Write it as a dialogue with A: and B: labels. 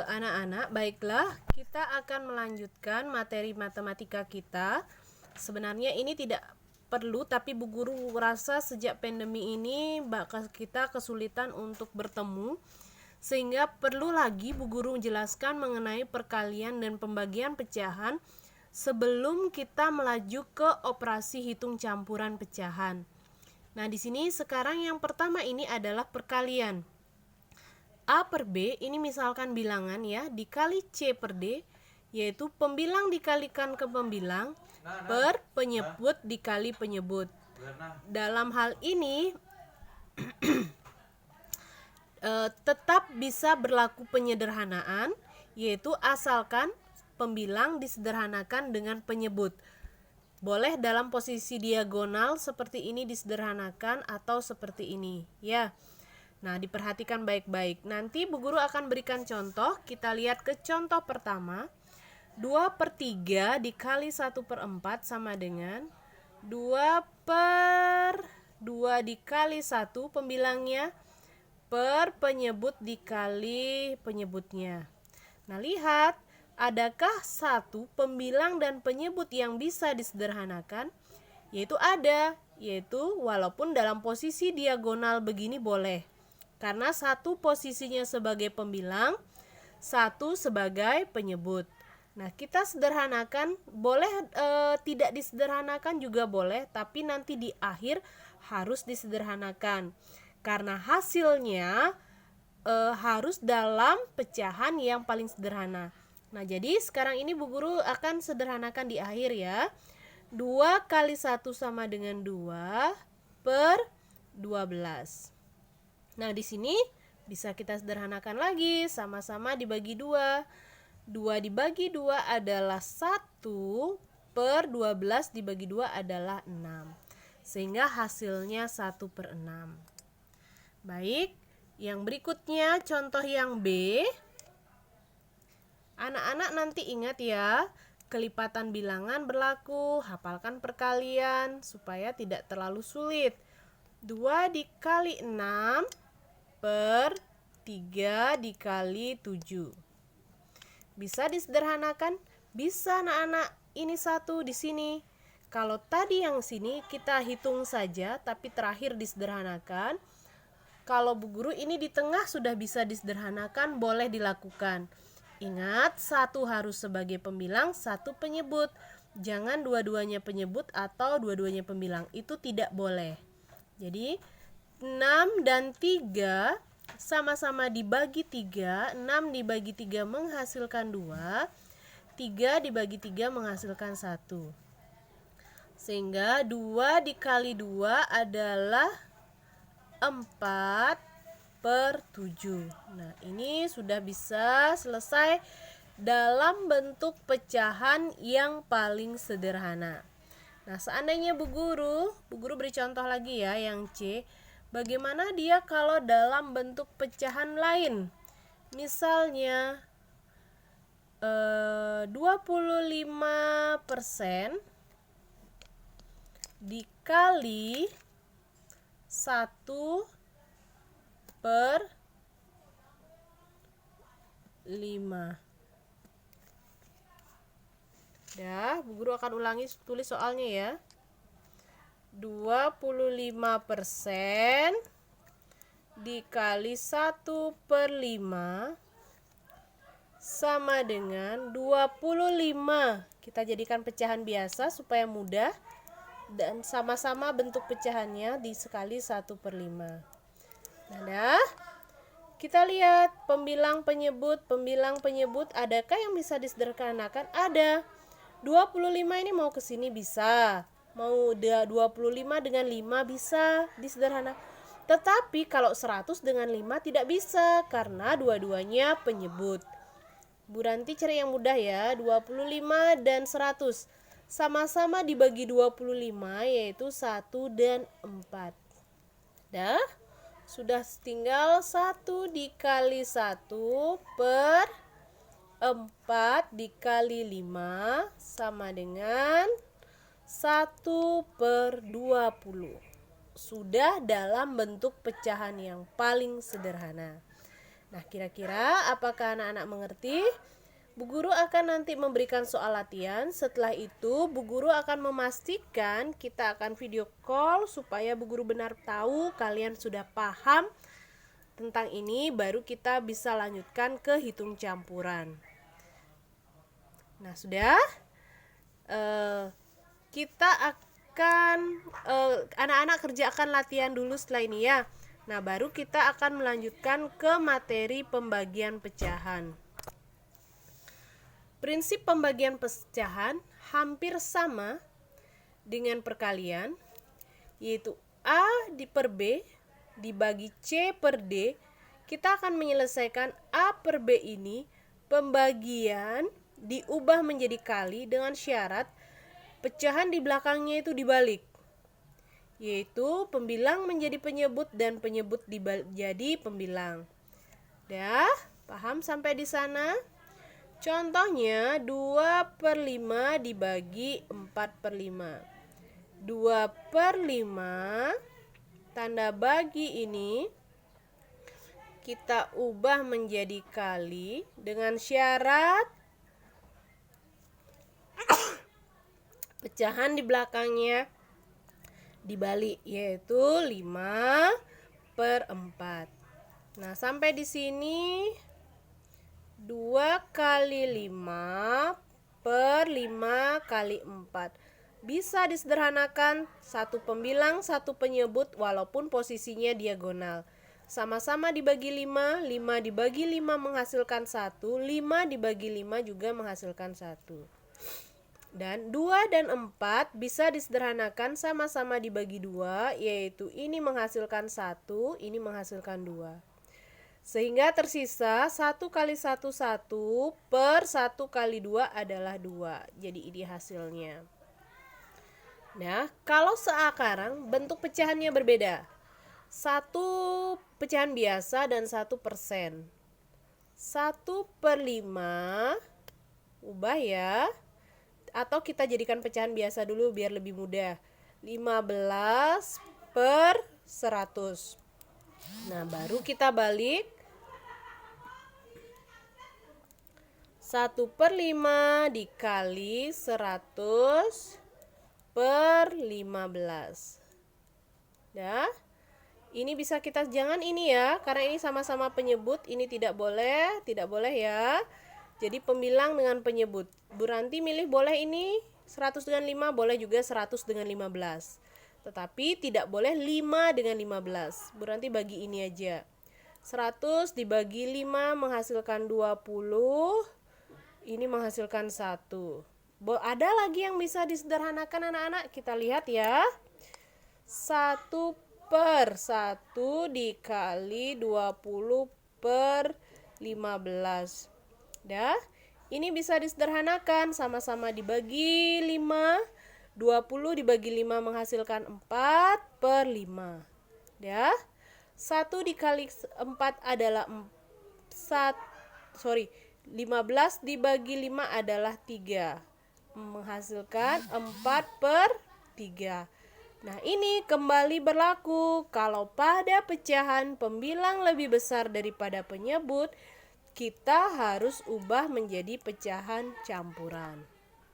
A: Anak-anak, baiklah, kita akan melanjutkan materi matematika kita. Sebenarnya ini tidak perlu, tapi Bu Guru rasa sejak pandemi ini kita kesulitan untuk bertemu, sehingga perlu lagi Bu Guru menjelaskan mengenai perkalian dan pembagian pecahan sebelum kita melaju ke operasi hitung campuran pecahan. Nah, di sini sekarang yang pertama ini adalah perkalian. A per B ini misalkan bilangan ya, dikali C per D, yaitu pembilang dikalikan ke pembilang per penyebut dikali penyebut. Dalam hal ini tetap bisa berlaku penyederhanaan, yaitu asalkan pembilang disederhanakan dengan penyebut. Boleh dalam posisi diagonal seperti ini disederhanakan atau seperti ini ya. Nah, diperhatikan baik-baik. Nanti Bu Guru akan berikan contoh. Kita lihat ke contoh pertama. 2/3 dikali 1/4 sama dengan 2/2 dikali 1 pembilangnya per penyebut dikali penyebutnya. Nah, lihat, adakah satu pembilang dan penyebut yang bisa disederhanakan? Yaitu ada, yaitu walaupun dalam posisi diagonal begini boleh. Karena satu posisinya sebagai pembilang, satu sebagai penyebut. Nah, kita sederhanakan, boleh tidak disederhanakan juga boleh, tapi nanti di akhir harus disederhanakan. Karena hasilnya harus dalam pecahan yang paling sederhana. Nah, jadi sekarang ini Bu Guru akan sederhanakan di akhir ya. 2 kali 1 sama dengan 2 per 12. Nah, di sini bisa kita sederhanakan lagi, sama-sama dibagi 2. 2 dibagi 2 adalah 1 per 12 dibagi 2 adalah 6. Sehingga hasilnya 1/6. Baik, yang berikutnya contoh yang B. Anak-anak nanti ingat ya, kelipatan bilangan berlaku, hafalkan perkalian supaya tidak terlalu sulit. 2 dikali 6 per 3 dikali 7. Bisa disederhanakan? Bisa anak-anak. Ini 1 di sini. Kalau tadi yang sini kita hitung saja, tapi terakhir disederhanakan. Kalau Bu Guru ini di tengah sudah bisa disederhanakan, boleh dilakukan. Ingat, 1 harus sebagai pembilang, 1 penyebut. Jangan dua-duanya penyebut atau dua-duanya pembilang. Itu tidak boleh. Jadi 6 dan 3 sama-sama dibagi 3. 6 dibagi 3 menghasilkan 2. 3 dibagi 3 menghasilkan 1. Sehingga 2 dikali 2 adalah 4/7. Nah, ini sudah bisa selesai dalam bentuk pecahan yang paling sederhana. Nah, seandainya Bu Guru beri contoh lagi ya yang C. Bagaimana dia kalau dalam bentuk pecahan lain? Misalnya 25% dikali 1/5. Dah, Bu Guru akan ulangi tulis soalnya ya. 25% dikali 1/5 sama dengan 25. Kita jadikan pecahan biasa supaya mudah. Dan sama-sama bentuk pecahannya disekali 1/5. Nah, kita lihat pembilang penyebut, adakah yang bisa disederhanakan? Ada. 25 ini mau ke sini bisa. Mau 25 dengan 5 bisa disederhanakan. Tetapi kalau 100 dengan 5 tidak bisa karena dua-duanya penyebut. Bu Ranti cari yang mudah ya. 25 dan 100 sama-sama dibagi 25 yaitu 1 dan 4. Dah, sudah tinggal 1 dikali 1 per 4 dikali 5 sama dengan 1/20. Sudah dalam bentuk pecahan yang paling sederhana. Nah, kira-kira apakah anak-anak mengerti? Bu Guru akan nanti memberikan soal latihan. Setelah itu, Bu Guru akan memastikan kita akan video call supaya Bu Guru benar tahu kalian sudah paham tentang ini, baru kita bisa lanjutkan ke hitung campuran. Nah, sudah. Kita akan anak-anak kerjakan latihan dulu setelah ini ya. Nah, baru kita akan melanjutkan ke materi pembagian pecahan. Prinsip pembagian pecahan hampir sama dengan perkalian, yaitu A per B dibagi C per D. Kita akan menyelesaikan A per B ini, pembagian diubah menjadi kali dengan syarat pecahan di belakangnya itu dibalik, yaitu pembilang menjadi penyebut dan penyebut jadi pembilang. Dah, paham sampai di sana? Contohnya 2 per 5 dibagi 4 per 5. 2 per 5 tanda bagi ini kita ubah menjadi kali dengan syarat pecahan di belakangnya dibalik, yaitu 5 per 4. Nah, sampai di sini 2 kali 5 per 5 kali 4. Bisa disederhanakan, satu pembilang, satu penyebut walaupun posisinya diagonal. Sama-sama dibagi 5, 5 dibagi 5 menghasilkan 1, 5 dibagi 5 juga menghasilkan 1. Dan 2 dan 4 bisa disederhanakan, sama-sama dibagi 2, yaitu ini menghasilkan 1, ini menghasilkan 2. Sehingga tersisa 1 kali 1 1 per 1 kali 2 adalah 2. Jadi ini hasilnya. Nah, kalau sekarang bentuk pecahannya berbeda. 1 pecahan biasa dan 1%. 1 per 5 ubah ya. Atau kita jadikan pecahan biasa dulu biar lebih mudah. 15 per 100. Nah, baru kita balik. 1 per 5 dikali 100 per 15. Ya, ini bisa kita, jangan ini ya, karena ini sama-sama penyebut, ini tidak boleh ya. Jadi pembilang dengan penyebut. Bu Ranti milih boleh ini 100 dengan 5, boleh juga 100 dengan 15. Tetapi tidak boleh 5 dengan 15. Bu Ranti bagi ini aja. 100 dibagi 5 menghasilkan 20. Ini menghasilkan 1. Ada lagi yang bisa disederhanakan anak-anak? Kita lihat ya. 1 per 1 dikali 20 per 15. Dah, ini bisa disederhanakan, sama-sama dibagi 5. 20 dibagi 5 menghasilkan 4 per 5. Dah, 1 dikali 4 adalah 15 dibagi 5 adalah 3, menghasilkan 4 per 3. Nah, ini kembali berlaku kalau pada pecahan pembilang lebih besar daripada penyebut, kita harus ubah menjadi pecahan campuran.